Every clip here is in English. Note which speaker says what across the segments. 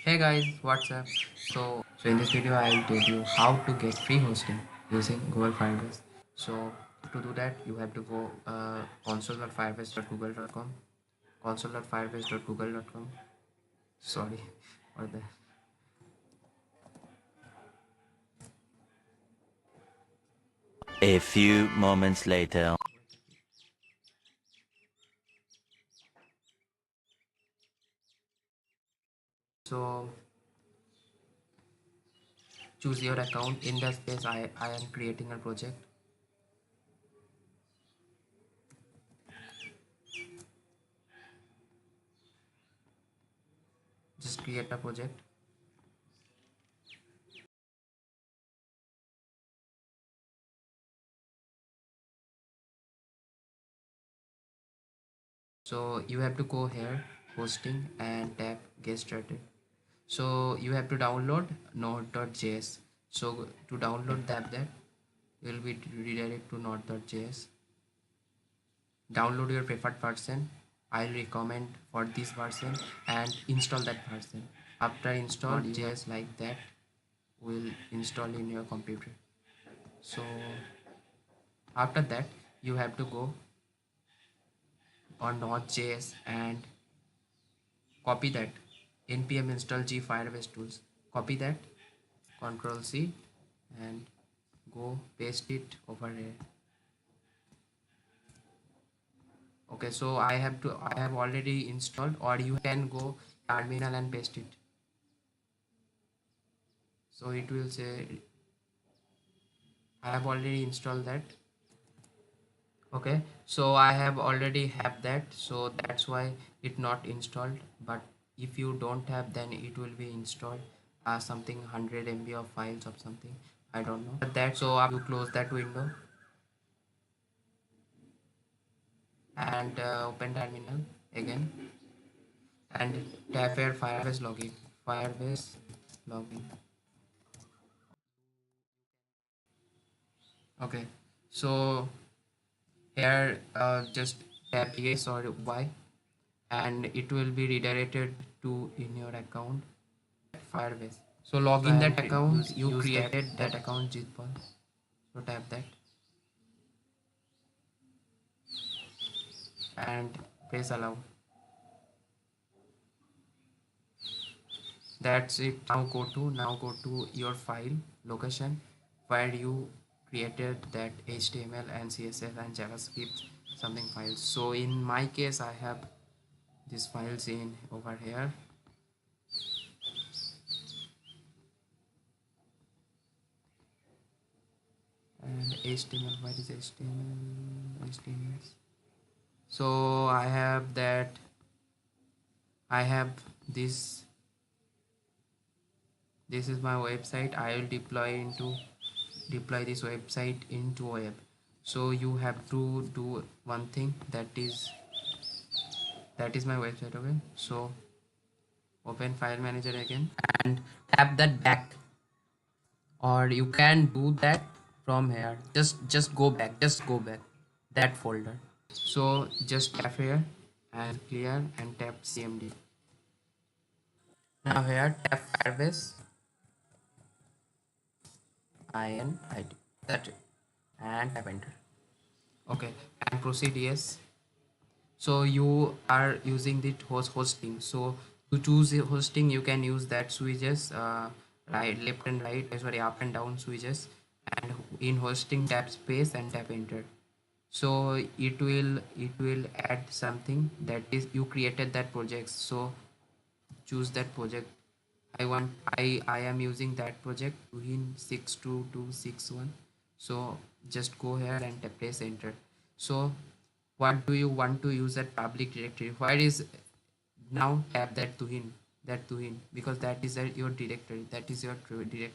Speaker 1: Hey guys, what's up? So in this video I'll tell you how to get free hosting using Google Firebase. So to do that you have to go console.firebase.google.com, console.firebase.google.com. Sorry for that.
Speaker 2: A few moments later.
Speaker 1: So choose your account. In that space I am creating a project. Just create a project. So you have to go here, hosting, and tap get started. So you have to download Node.js. So to download that will be redirected to Node.js. Download your preferred version. I'll recommend for this version and install that version. After install JS like that will install in your computer. So after that you have to go on Node.js and copy that npm install g firebase-tools. Copy that, Control C, and go paste it over here. Okay, so I have already installed, or you can go terminal and paste it. So it will say I have already installed that. Okay, so I have already have that, so that's why it not installed. But if you don't have, then it will be installed something 100 MB of files or something, I don't know that. So you close that window and open terminal again and tap here firebase login. Okay, so here just tap yes or y and it will be redirected to in your account Firebase. So log in that account, you created that account Jitpal. So tap that and press allow. That's it. Now go to your file location where you created that HTML and CSS and JavaScript something files. So in my case I have these files in over here. And HTML, what is HTML? So I have that, I have this is my website. I will deploy this website into web. So you have to do one thing, that is my website. Okay, so open file manager again and tap that back, or you can do that from here. Just go back, that folder. So just tap here and clear and tap cmd. Now here tap firebase init, that's it, and tap enter. Okay, and proceed yes. So you are using the hosting, so to choose the hosting you can use that switches, right, left and right, sorry, up and down switches, and in hosting tap space and tap enter. So it will add something, that is you created that project, so choose that project. I am using that project in 62261. So just go here and press enter. So what do you want to use that public directory? Where is, now tap that tuhin, because that is your directory, that is your directory.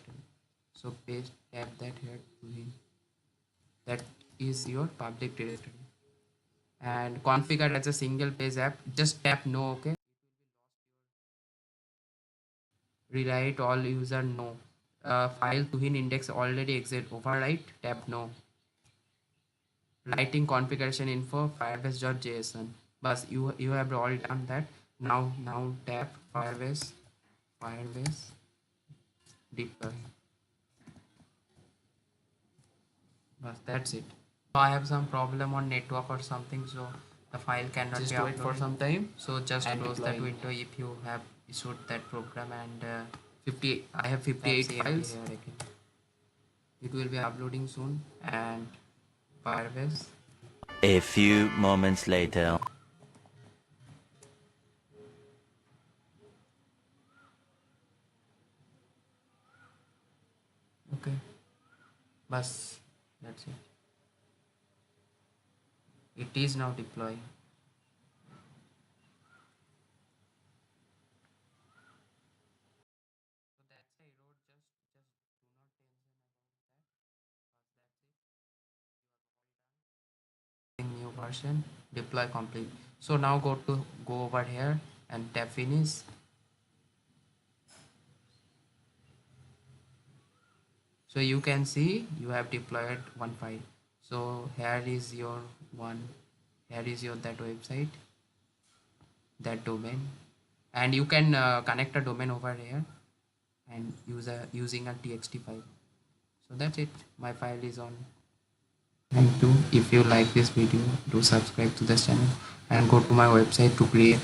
Speaker 1: So paste, tap that here tuhin, that is your public directory. And configure as a single page app, just tap no. Okay, rewrite all user no. File tuhin index already exist, overwrite, tap no. Writing configuration info firebase.json, but you have all done that. Now tap firebase firebase deploy. But that's it. So I have some problem on network or something, so the file cannot just be wait for some time. So just close that window if you have issued that program. And 50 I have 58 files here again. It will be uploading soon. And firebase.
Speaker 2: A few moments later.
Speaker 1: Okay, bus, that's it. It is now deploying. So that's the error. Just do not tension about that. Because that's it. New version. Deploy complete. So now go over here and tap finish. So you can see you have deployed one file. So here is your one. Here is your that website, that domain, and you can connect a domain over here and using a txt file. So that's it. My file is on. Thank you. If you like this video, do subscribe to this channel and go to my website to create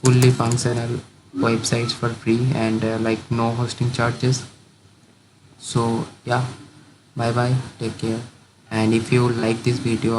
Speaker 1: fully functional websites for free and like no hosting charges. So yeah, bye bye, take care. And if you like this video